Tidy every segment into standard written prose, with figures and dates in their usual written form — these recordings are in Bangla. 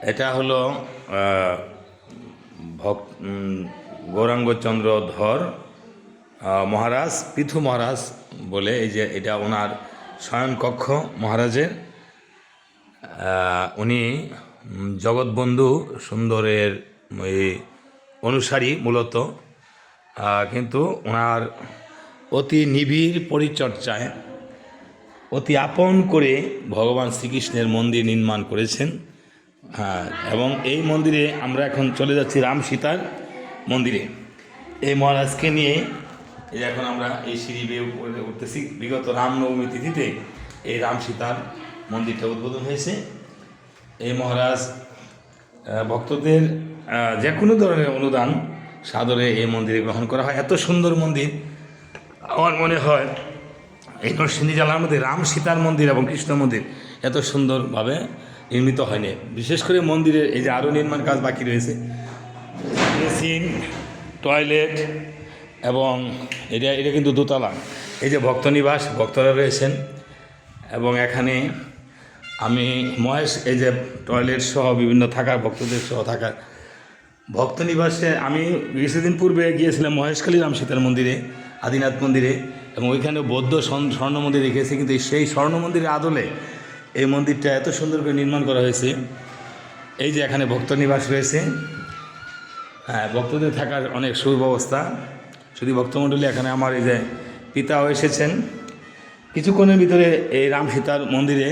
এটা হলো গৌরাঙ্গচন্দ্র ধর মহারাজ, পৃথু মহারাজ বলে, এই যে এটা ওনার শয়নকক্ষ মহারাজের। উনি জগৎবন্ধু সুন্দরের এই অনুসারী মূলত, কিন্তু ওনার অতি নিবিড় পরিচর্যায় অতি আপন করে ভগবান শ্রীকৃষ্ণের মন্দির নির্মাণ করেছেন। এবং এই মন্দিরে আমরা এখন চলে যাচ্ছি রাম সীতার মন্দিরে। এই মহারাজকে নিয়ে এই এখন আমরা এই সিঁড়ি বেয়ে উপরে উঠতেছি। বিগত রামনবমী তিথিতে এই রাম সীতার মন্দিরটা উদ্বোধন হয়েছে। এই মহারাজ ভক্তদের যে কোনো ধরনের অনুদান সাদরে এই মন্দিরে গ্রহণ করা হয়। এত সুন্দর মন্দির, আমার মনে হয় এই নরসিংদী জেলার মধ্যে রাম সীতার মন্দির এবং কৃষ্ণ মন্দির এত সুন্দরভাবে নির্মিত হয়নি। বিশেষ করে মন্দিরের এই যে আরও নির্মাণ কাজ বাকি রয়েছে, বেসিন, টয়লেট, এবং এটা কিন্তু দোতলা। এই যে ভক্তনিবাস, ভক্তরা রয়েছেন, এবং এখানে আমি মহেশ, এই যে টয়লেট সহ বিভিন্ন থাকার, ভক্তদের সহ থাকার ভক্তনিবাসে আমি কিছুদিন পূর্বে গিয়েছিলাম মহেশখালী রাম সীতার মন্দিরে, আদিনাথ মন্দিরে, এবং ওইখানে বৌদ্ধ স্বর্ণ মন্দির দেখেছি। কিন্তু সেই স্বর্ণ মন্দিরের আদলে এই মন্দিরটা এত সুন্দর করে নির্মাণ করা হয়েছে। এই যে এখানে ভক্তনিবাস রয়েছে, ভক্তদের থাকার অনেক সুব্যবস্থা। শুধু ভক্তমণ্ডলী, এখানে আমার এই যে পিতাও এসেছেন। কিছুক্ষণের ভিতরে এই রাম সীতার মন্দিরে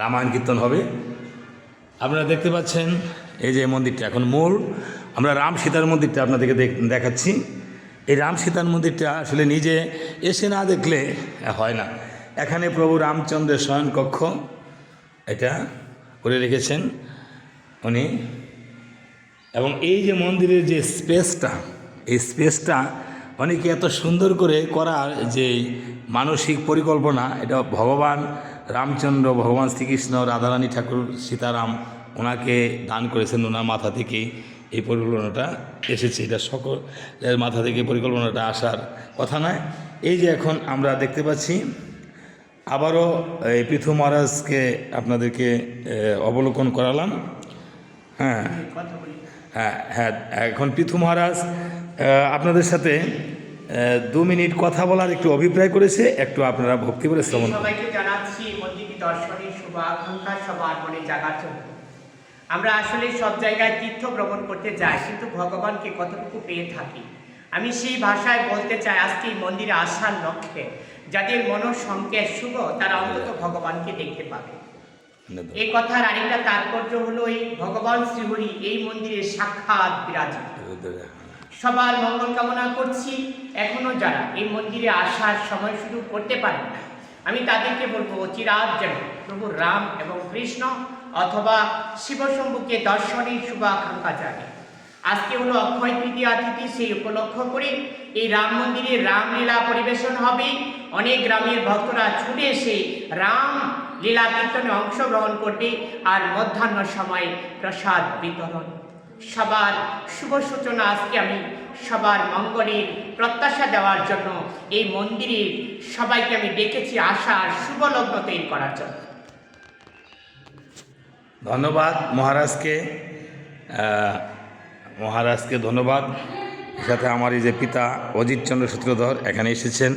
রামায়ণ কীর্তন হবে। আপনারা দেখতে পাচ্ছেন এই যে মন্দিরটা এখন মূল, আমরা রাম সীতার মন্দিরটা আপনাদেরকে দেখাচ্ছি। এই রাম সীতার মন্দিরটা আসলে নিজে এসে না দেখলে হয় না। এখানে প্রভু রামচন্দ্রের শয়নকক্ষ এটা করে রেখেছেন উনি। এবং এই যে মন্দিরের যে স্পেসটা, এই স্পেসটা অনেকে এত সুন্দর করে করার যে মানসিক পরিকল্পনা, এটা ভগবান রামচন্দ্র, ভগবান শ্রীকৃষ্ণ, রাধারানী ঠাকুর সীতারাম ওনাকে দান করেছেন। ওনার মাথা থেকে এই পরিকল্পনাটা এসেছে। এটা সকলের মাথা থেকে পরিকল্পনাটা আসার কথা নয়। এই যে এখন আমরা দেখতে পাচ্ছি, আবারও এই পৃথু মহারাজকে আপনাদেরকে অবলোকন করালাম। হ্যাঁ হ্যাঁ হ্যাঁ এখন পৃথু মহারাজ আপনাদের সাথে 2 মিনিট কথা বলার একটু অভিপ্রায় করেছে। একটু আপনারা ভক্তি করে শ্রবণ করুন। সবাইকে জানাচ্ছি মন্দিরটি দর্শনের শুভ আকাঙ্ক্ষা সবার মনে জাগার জন্য। আমরা আসলে সব জায়গায় তীর্থ ভ্রমণ করতে যাই, কিন্তু ভগবানকে কতটুকু পেয়ে থাকি। আমি সেই ভাষায় বলতে চাই, আজকে এই মন্দিরে আসার লক্ষ্যে যাদের মনোসংকেত শুভ, তারা অন্তত ভগবানকে দেখতে পাবে। এই কথার আরেকটা তাৎপর্য হলো, এই ভগবান শ্রীহরি এই মন্দিরে সাক্ষাৎ বিরাজিত। সবার মঙ্গল কামনা করছি। এখনো যারা এই মন্দিরে আসার সময় শুরু করতে পারেন না, আমি তাদেরকে বলবো চিরাজ যেন প্রভু রাম এবং কৃষ্ণ অথবা শিবশম্ভুকে দর্শনের শুভাকাঙ্ক্ষা জাগে। আজকে হলো অক্ষয় তৃতীয়া তিথি, সেই উপলক্ষ করে এই রাম মন্দিরে রামলীলা পরিবেশন হবে। অনেক গ্রামের ভক্তরা ছুটে এসে রাম লীলা কীর্তনে অংশগ্রহণ করবে, আর মধ্যাহ্ন সময় প্রসাদ বিতরণ। সবার শুভ সূচনা আজকে আমি সবার মঙ্গলের প্রত্যাশা দেওয়ার জন্য এই মন্দিরে সবাইকে আমি ডেকেছি আসার শুভ লগ্ন তৈরি করার জন্য। ধন্যবাদ মহারাজকে ধন্যবাদ। সাথে আমার এই যে পিতা অজিতচন্দ্র সূত্রধর এখানে এসেছেন।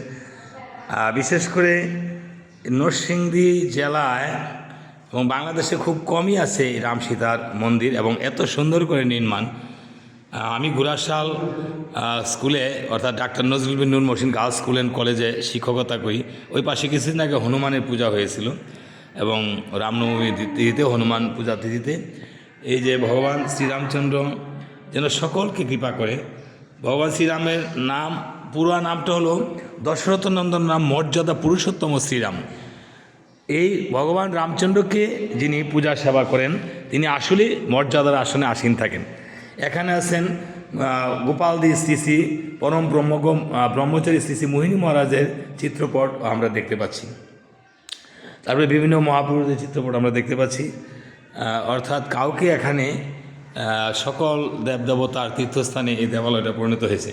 বিশেষ করে নরসিংদী জেলায় এবং বাংলাদেশে খুব কমই আছে এই রাম সীতার মন্দির, এবং এত সুন্দর করে নির্মাণ। আমি ঘোড়াশাল স্কুলে, অর্থাৎ ডাক্তার Nazrul Bin Noor Mohsin girls school and কলেজে শিক্ষকতা করি। ওই পাশে কিছুদিন আগে হনুমানের পূজা হয়েছিল, এবং রামনবমী তিথিতে, হনুমান পূজা তিথিতে এই যে ভগবান শ্রীরামচন্দ্র যেন সকলকে কৃপা করে। ভগবান শ্রীরামের নাম, পুরো নামটা হলো দশরথ নন্দন রাম মর্যাদা পুরুষোত্তম শ্রীরাম। এই ভগবান রামচন্দ্রকে যিনি পূজা সেবা করেন, তিনি আসলে মর্যাদার আসনে আসীন থাকেন। এখানে আছেন গোপালদি শ্রী শ্রী পরম ব্রহ্মচারী শ্রী শ্রী মোহিনী মহারাজের চিত্রপট আমরা দেখতে পাচ্ছি। তারপরে বিভিন্ন মহাপুরুষের চিত্রপট আমরা দেখতে পাচ্ছি। অর্থাৎ কাউকে এখানে সকল দেবদেবতার তীর্থস্থানে এই দেবালয়টা পরিণত হয়েছে।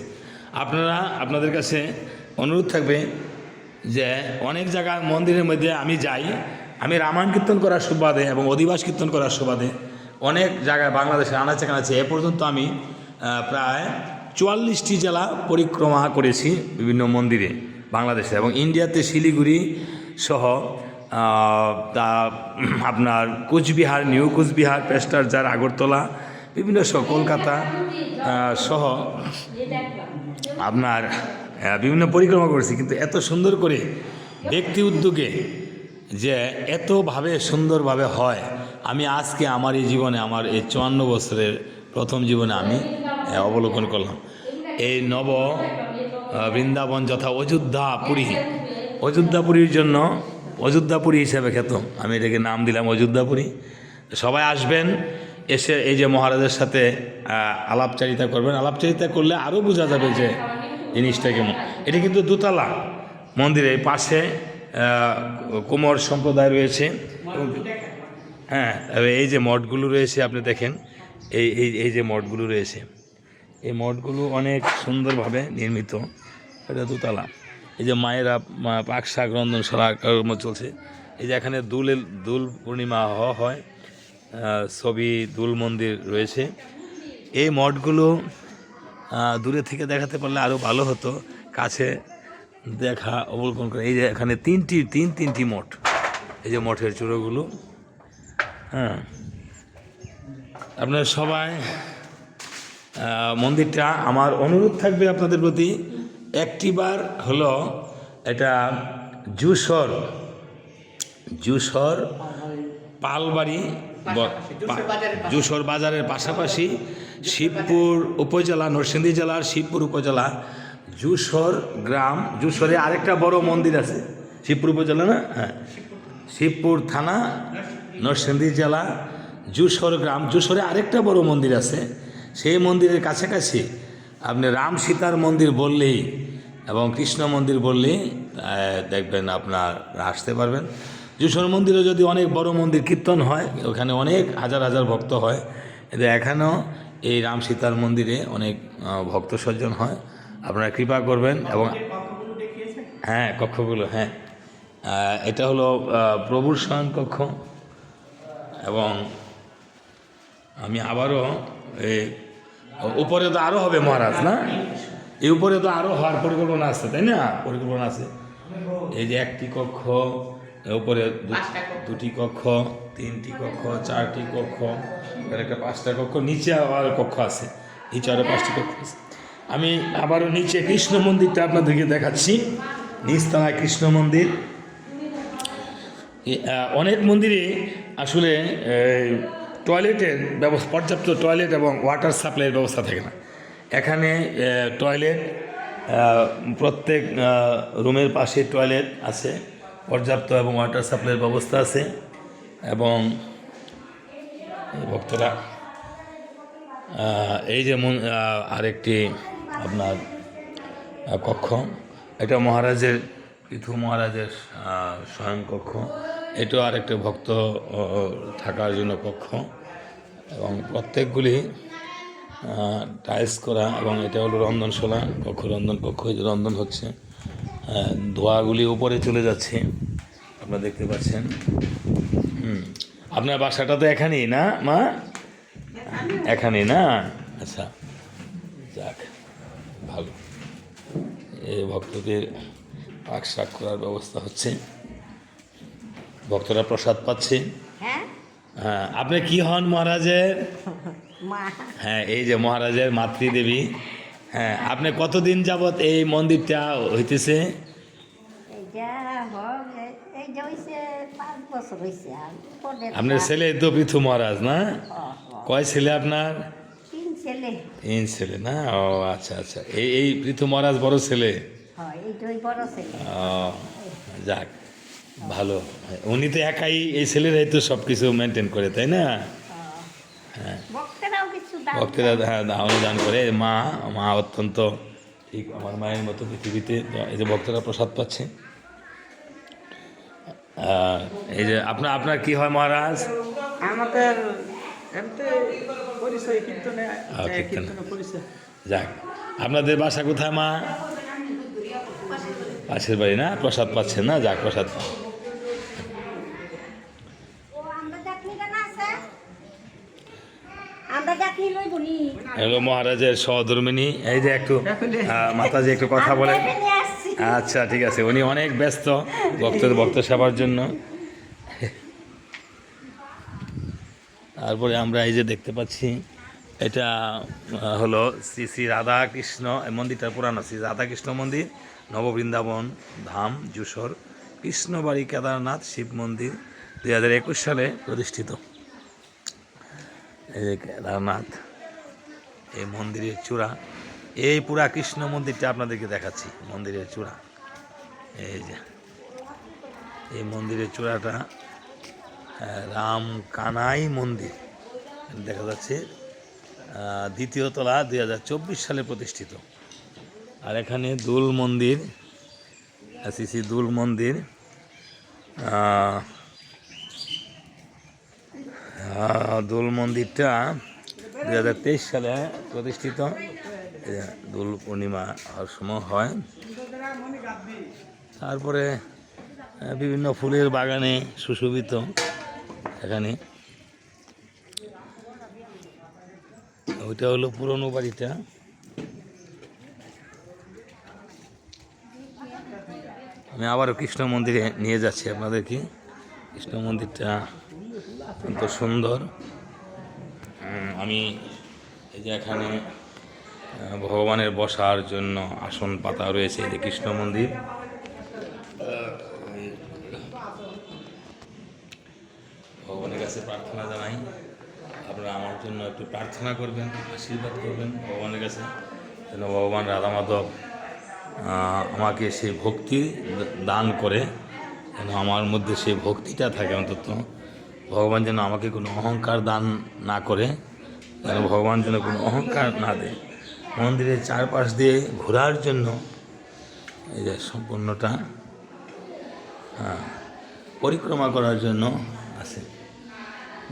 আপনাদের কাছে অনুরোধ থাকবে যে অনেক জায়গায় মন্দিরের মধ্যে আমি যাই, আমি রামায়ণ কীর্তন করার সুবাদে এবং অধিবাস কীর্তন করার সুবাদে অনেক জায়গায় বাংলাদেশে আনাচে কানাচে এ পর্যন্ত আমি প্রায় 44টি জেলা পরিক্রমা করেছি বিভিন্ন মন্দিরে বাংলাদেশে, এবং ইন্ডিয়াতে শিলিগুড়ি সহ তা আপনার কোচবিহার, নিউ কোচবিহার, পেস্টারজার, আগরতলা বিভিন্ন সহ কলকাতা সহ আপনার বিভিন্ন পরিক্রমা করেছি। কিন্তু এত সুন্দর করে ব্যক্তি উদ্যোগে যে এতভাবে সুন্দরভাবে হয়, আমি আজকে আমার এই জীবনে, আমার এই 54 বছরের প্রথম জীবনে আমি অবলোকন করলাম। এই নব বৃন্দাবন যথা অযোধ্যাপুরীর জন্য অযোধ্যাপুরী হিসেবে খ্যাত, আমি এটাকে নাম দিলাম অযোধ্যাপুরী। সবাই আসবেন, এসে এই যে মহারাজের সাথে আলাপচারিতা করবেন। আলাপচারিতা করলে আরও বোঝা যাবে যে জিনিসটা কেমন। এটা কিন্তু দোতলা মন্দিরের পাশে কুমার সম্প্রদায় রয়েছে। হ্যাঁ, এই যে মঠগুলো রয়েছে আপনি দেখেন, এই যে মঠগুলো রয়েছে, এই মঠগুলো অনেক সুন্দরভাবে নির্মিত। এটা দোতলা। এই যে মায়েরা পাক শাক রন্ধনশালা কর্ম চলছে। এই যে এখানে দুল পূর্ণিমা হয়, ছবি দুল মন্দির রয়েছে। এই মঠগুলো দূরে থেকে দেখাতে পারলে আরও ভালো হতো, কাছে দেখা অবলোকন করে। এই যে এখানে তিনটি মঠ, এই যে মঠের চূড়োগুলো। হ্যাঁ, আপনারা সবাই মন্দিরটা, আমার অনুরোধ থাকবে আপনাদের প্রতি, একটিবার হলো এটা জুসর পালবাড়ি জুসর বাজারের পাশাপাশি শিবপুর উপজেলা, নরসিংদী জেলার শিবপুর উপজেলা জুসর গ্রাম, জুসরে আরেকটা বড় মন্দির আছে, শিবপুর উপজেলা না, হ্যাঁ, শিবপুর থানা, নরসিংদী জেলা, জুসর গ্রাম। জুসরে আরেকটা বড় মন্দির আছে, সেই মন্দিরের কাছাকাছি আপনি রাম সীতার মন্দির বললেই এবং কৃষ্ণ মন্দির বললেই দেখবেন আপনার আসতে পারবেন। জুসর মন্দিরে যদি অনেক বড় মন্দির, কীর্তন হয়, ওখানে অনেক হাজার হাজার ভক্ত হয়। এদের এখানেও এই রাম সীতার মন্দিরে অনেক ভক্ত সজ্জন হয়। আপনারা কৃপা করবেন। এবং হ্যাঁ, কক্ষগুলো, হ্যাঁ, এটা হলো প্রভুর শয়ন কক্ষ। এবং আমি আবারও এই উপরে তো আরও হবে মহারাজ, না? এই উপরে তো আরও হওয়ার পরিকল্পনা আছে, তাই না? পরিকল্পনা আছে। এই যে একটি কক্ষ, উপরে দুটি কক্ষ, তিনটি কক্ষ, চারটি কক্ষ, একটা 5টা কক্ষ, নিচে আবার কক্ষ আছে, নিচে আরও 5টি কক্ষ আছে। আমি আবারও নিচে কৃষ্ণ মন্দিরটা আপনাদেরকে দেখাচ্ছি। নিচতলায় কৃষ্ণ মন্দির। অনেক মন্দিরে আসলে টয়লেটের ব্যবস্থা, পর্যাপ্ত টয়লেট এবং ওয়াটার সাপ্লাইয়ের ব্যবস্থা থাকে না। এখানে টয়লেট, প্রত্যেক রুমের পাশে টয়লেট আছে, পর্যাপ্ত এবং ওয়াটার সাপ্লাইয়ের ব্যবস্থা আছে। এবং ভক্তরা এই যে আরেকটি আপনার কক্ষ, এটা মহারাজের, পৃথু মহারাজের শয়ন কক্ষ। এটাও আরেকটা ভক্ত থাকার জন্য কক্ষ, এবং প্রত্যেকগুলি টাইলস করা। এবং এটা হলো রন্ধনশালা কক্ষ, রন্ধন কক্ষ। এই যে রন্ধন হচ্ছে, ধোঁয়াগুলি উপরে চলে যাচ্ছে, আপনারা দেখতে পাচ্ছেন। আপনার বাসাটা তো এখানেই না মা? এখানেই না? আচ্ছা, যাক, ভালো। এই ভক্তদের পাক শাক করার ব্যবস্থা হচ্ছে, ভক্তরা প্রসাদ পাচ্ছে। হ্যাঁ, আপনি কি হন মহারাজের? হ্যাঁ, এই যে মহারাজের মাতৃদেবী। হ্যাঁ, আপনি কতদিন যাবত এই মন্দিরটা হইতেছে? আপনার ছেলে তো পৃথু মহারাজ, না? কয় ছেলে আপনার? 3 ছেলে, না? ও আচ্ছা আচ্ছা, এই পৃথু মহারাজ বড় ছেলে। ও, যাক, ভালো। উনি তো একাই, এই ছেলেরাই তো সব কিছু মেনটেন করে, তাই না? হ্যাঁ, ভক্তেরা অনুদান করে। মা অত্যন্ত ঠিক আমার মায়ের মতো পৃথিবীতে। এই যে ভক্তরা প্রসাদ পাচ্ছে। এই যে আপনার কি হয় মহারাজ? আমাদের যাক, আপনাদের বাসা কোথায় মা? পাশের বাড়ি, না? প্রসাদ পাচ্ছেন, না? যাক, প্রসাদ হলো মহারাজের সহধর্মিনী। এই যে একটু মাতাজি একটু কথা বলে। আচ্ছা ঠিক আছে, উনি অনেক ব্যস্ত ভক্ত সেবার জন্য। তারপরে আমরা এই যে দেখতে পাচ্ছি এটা হলো শ্রী শ্রী রাধাকৃষ্ণ, এই মন্দিরটা পুরানো শ্রী রাধাকৃষ্ণ মন্দির, নববৃন্দাবন ধাম যশোর কৃষ্ণবাড়ি কেদারনাথ শিব মন্দির 2021 সালে প্রতিষ্ঠিত। এই যে কেদারনাথ, এই মন্দিরের চূড়া, এই পুরা কৃষ্ণ মন্দিরটা আপনাদেরকে দেখাচ্ছি। মন্দিরের চূড়া এই যে, এই মন্দিরের চূড়াটা রাম কানাই মন্দির দেখা যাচ্ছে, দ্বিতীয় তলা, 2024 সালে প্রতিষ্ঠিত। আর এখানে দুল মন্দির, শ্রী দুল মন্দির, দুল মন্দিরটা 2023 সালে প্রতিষ্ঠিত। দোল পূর্ণিমা হওয়ার সময় হয়। তারপরে বিভিন্ন ফুলের বাগানে সুশোভিত এখানে। ওইটা হলো পুরনো বাড়িটা। আমি আবারও কৃষ্ণ মন্দিরে নিয়ে যাচ্ছি আপনাদেরকে। কৃষ্ণ মন্দিরটা অত্যন্ত সুন্দর। আমি এই যে এখানে ভগবানের বসার জন্য আসন পাতা রয়েছে। এই যে কৃষ্ণ মন্দির। ভগবানের কাছে প্রার্থনা জানাই, আপনারা আমার জন্য একটু প্রার্থনা করবেন, আশীর্বাদ করবেন ভগবানের কাছে, যেন ভগবান রাধা মাধব আমাকে সেই ভক্তি দান করে, যেন আমার মধ্যে সেই ভক্তিটা থাকে। অন্তত ভগবান যেন আমাকে কোনো অহংকার দান না করে, যেন ভগবান যেন কোনো অহংকার না দেয়। মন্দিরের চারপাশ দিয়ে ঘোরার জন্য এই যে সম্পূর্ণটা পরিক্রমা করার জন্য আছে,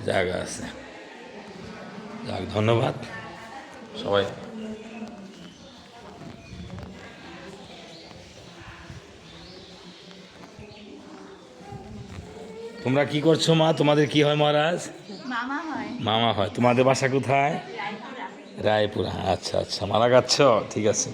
জায়গা আছে। যাক, ধন্যবাদ সবাই। তোমরা কি করছো মা? তোমাদের কি হয় মহারাজ? মামা হয়। তোমাদের বাসা কোথায়? রায়পুরা। আচ্ছা আচ্ছা, মারা গাচ্ছ, ঠিক আছে।